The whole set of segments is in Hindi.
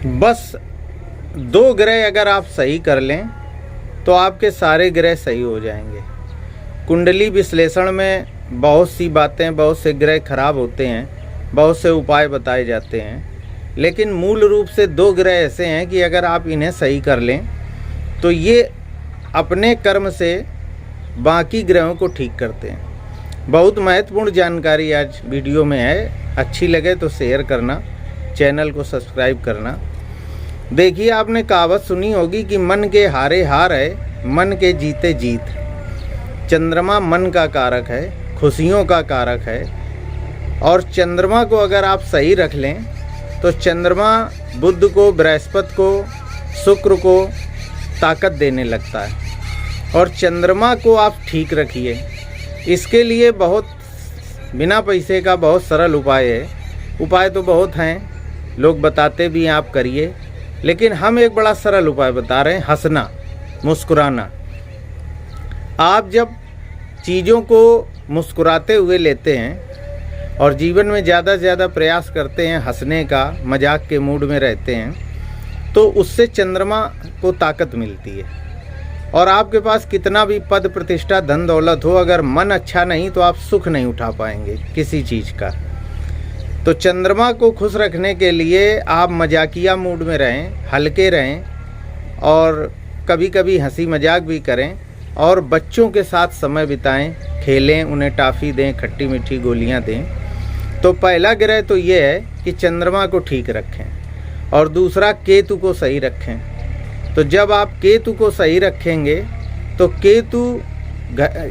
बस 2 ग्रह अगर आप सही कर लें तो आपके सारे ग्रह सही हो जाएंगे। कुंडली विश्लेषण में बहुत सी बातें, बहुत से ग्रह खराब होते हैं, बहुत से उपाय बताए जाते हैं, लेकिन मूल रूप से 2 ग्रह ऐसे हैं कि अगर आप इन्हें सही कर लें तो ये अपने कर्म से बाकी ग्रहों को ठीक करते हैं। बहुत महत्वपूर्ण जानकारी आज वीडियो में है। अच्छी लगे तो शेयर करना, चैनल को सब्सक्राइब करना। देखिए, आपने कहावत सुनी होगी कि मन के हारे हार है, मन के जीते जीत। चंद्रमा मन का कारक है, खुशियों का कारक है, और चंद्रमा को अगर आप सही रख लें तो चंद्रमा बुध को, बृहस्पति को, शुक्र को ताकत देने लगता है। और चंद्रमा को आप ठीक रखिए। इसके लिए बहुत बिना पैसे का बहुत सरल उपाय है। उपाय तो बहुत हैं, लोग बताते भी हैं, आप करिए, लेकिन हम एक बड़ा सरल उपाय बता रहे हैं। हंसना, मुस्कुराना। आप जब चीज़ों को मुस्कुराते हुए लेते हैं और जीवन में ज़्यादा से ज़्यादा प्रयास करते हैं हंसने का, मजाक के मूड में रहते हैं, तो उससे चंद्रमा को ताकत मिलती है। और आपके पास कितना भी पद प्रतिष्ठा, धन दौलत हो, अगर मन अच्छा नहीं तो आप सुख नहीं उठा पाएंगे किसी चीज़ का। तो चंद्रमा को खुश रखने के लिए आप मजाकिया मूड में रहें, हल्के रहें, और कभी कभी हंसी मजाक भी करें, और बच्चों के साथ समय बिताएं, खेलें, उन्हें टॉफ़ी दें, खट्टी मीठी गोलियां दें। तो पहला ग्रह तो ये है कि चंद्रमा को ठीक रखें, और दूसरा केतु को सही रखें। तो जब आप केतु को सही रखेंगे तो केतु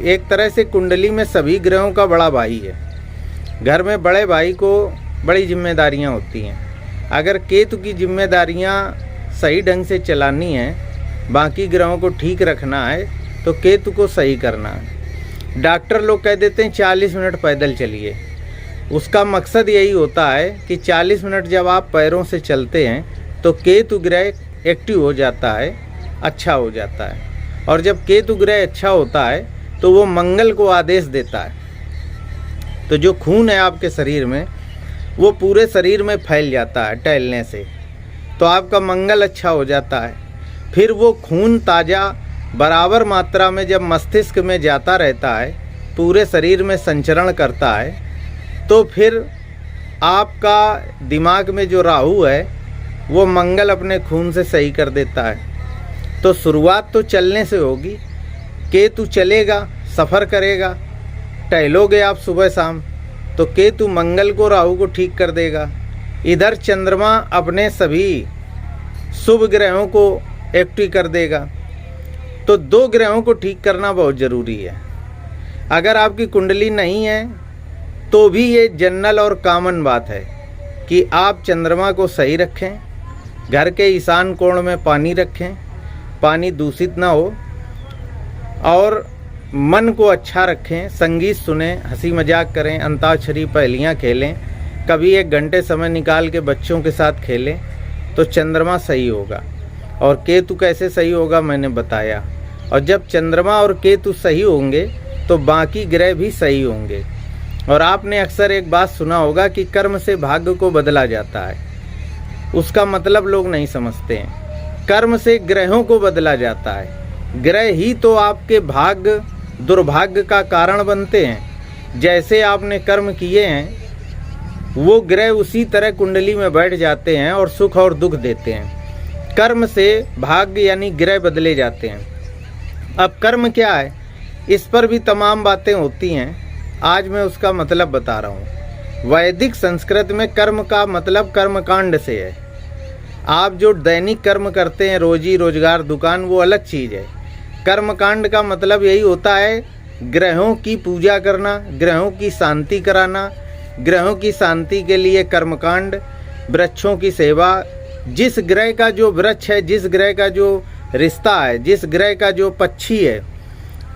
एक तरह से कुंडली में सभी ग्रहों का बड़ा भाई है। घर में बड़े भाई को बड़ी जिम्मेदारियां होती हैं। अगर केतु की जिम्मेदारियां सही ढंग से चलानी है, बाकी ग्रहों को ठीक रखना है, तो केतु को सही करना है। डॉक्टर लोग कह देते हैं 40 मिनट पैदल चलिए। उसका मकसद यही होता है कि 40 मिनट जब आप पैरों से चलते हैं तो केतु ग्रह एक्टिव हो जाता है, अच्छा हो जाता है। और जब केतु ग्रह अच्छा होता है तो वो मंगल को आदेश देता है। तो जो खून है आपके शरीर में वो पूरे शरीर में फैल जाता है टहलने से, तो आपका मंगल अच्छा हो जाता है। फिर वो खून ताज़ा बराबर मात्रा में जब मस्तिष्क में जाता रहता है, पूरे शरीर में संचरण करता है, तो फिर आपका दिमाग में जो राहु है वो मंगल अपने खून से सही कर देता है। तो शुरुआत तो चलने से होगी। केतु चलेगा, सफ़र करेगा, टहलोगे आप सुबह शाम, तो केतु मंगल को, राहु को ठीक कर देगा। इधर चंद्रमा अपने सभी शुभ ग्रहों को एक्टिव कर देगा। तो 2 ग्रहों को ठीक करना बहुत ज़रूरी है। अगर आपकी कुंडली नहीं है तो भी ये जनरल और कॉमन बात है कि आप चंद्रमा को सही रखें, घर के ईशान कोण में पानी रखें, पानी दूषित ना हो, और मन को अच्छा रखें, संगीत सुनें, हंसी मजाक करें, अंताक्षरी, पहेलियाँ खेलें, कभी 1 घंटे समय निकाल के बच्चों के साथ खेलें, तो चंद्रमा सही होगा। और केतु कैसे सही होगा मैंने बताया। और जब चंद्रमा और केतु सही होंगे तो बाकी ग्रह भी सही होंगे। और आपने अक्सर एक बात सुना होगा कि कर्म से भाग्य को बदला जाता है। उसका मतलब लोग नहीं समझते हैं। कर्म से ग्रहों को बदला जाता है। ग्रह ही तो आपके भाग्य दुर्भाग्य का कारण बनते हैं। जैसे आपने कर्म किए हैं वो ग्रह उसी तरह कुंडली में बैठ जाते हैं और सुख और दुख देते हैं। कर्म से भाग्य यानी ग्रह बदले जाते हैं। अब कर्म क्या है, इस पर भी तमाम बातें होती हैं। आज मैं उसका मतलब बता रहा हूँ। वैदिक संस्कृत में कर्म का मतलब कर्मकांड से है। आप जो दैनिक कर्म करते हैं, रोजी रोजगार, दुकान, वो अलग चीज़ है। कर्मकांड का मतलब यही होता है ग्रहों की पूजा करना, ग्रहों की शांति कराना, ग्रहों की शांति के लिए कर्मकांड, वृक्षों की सेवा। जिस ग्रह का जो वृक्ष है, जिस ग्रह का जो रिश्ता है, जिस ग्रह का जो पक्षी है,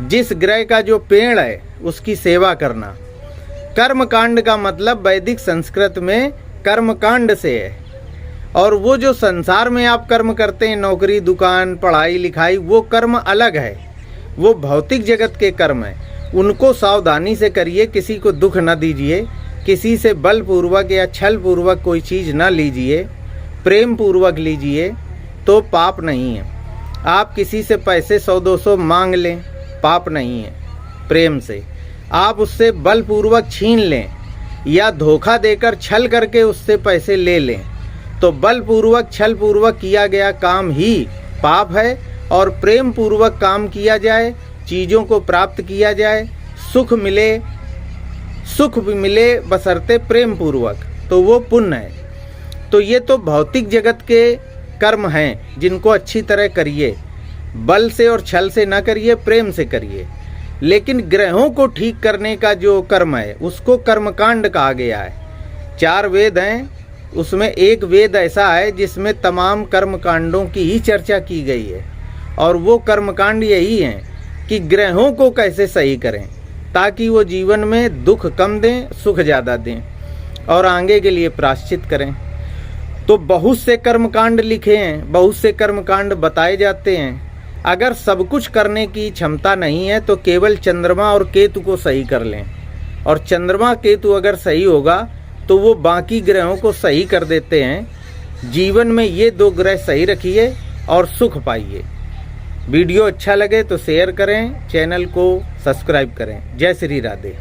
जिस ग्रह का जो पेड़ है, उसकी सेवा करना। कर्मकांड का मतलब वैदिक संस्कृत में कर्मकांड से है। और वो जो संसार में आप कर्म करते हैं, नौकरी, दुकान, पढ़ाई लिखाई, वो कर्म अलग है। वो भौतिक जगत के कर्म है। उनको सावधानी से करिए, किसी को दुख न दीजिए, किसी से बलपूर्वक या छलपूर्वक कोई चीज़ न लीजिए। प्रेम पूर्वक लीजिए तो पाप नहीं है। आप किसी से पैसे 100-200 मांग लें, पाप नहीं है। प्रेम से आप उससे बलपूर्वक छीन लें या धोखा देकर छल करके उससे पैसे ले लें, तो बलपूर्वक छल पूर्वक किया गया काम ही पाप है। और प्रेम पूर्वक काम किया जाए, चीज़ों को प्राप्त किया जाए, सुख भी मिले बशर्ते प्रेम पूर्वक, तो वो पुण्य है। तो ये तो भौतिक जगत के कर्म हैं जिनको अच्छी तरह करिए, बल से और छल से ना करिए, प्रेम से करिए। लेकिन ग्रहों को ठीक करने का जो कर्म है उसको कर्मकांड कहा गया है। 4 वेद हैं, उसमें एक वेद ऐसा है जिसमें तमाम कर्मकांडों की ही चर्चा की गई है, और वो कर्मकांड यही हैं कि ग्रहों को कैसे सही करें ताकि वो जीवन में दुख कम दें, सुख ज़्यादा दें और आगे के लिए प्रायश्चित करें। तो बहुत से कर्मकांड लिखे हैं, बहुत से कर्मकांड बताए जाते हैं। अगर सब कुछ करने की क्षमता नहीं है तो केवल चंद्रमा और केतु को सही कर लें, और चंद्रमा केतु अगर सही होगा तो वो बाकी ग्रहों को सही कर देते हैं। जीवन में ये 2 ग्रह सही रखिए और सुख पाइए। वीडियो अच्छा लगे तो शेयर करें, चैनल को सब्सक्राइब करें। जय श्री राधे।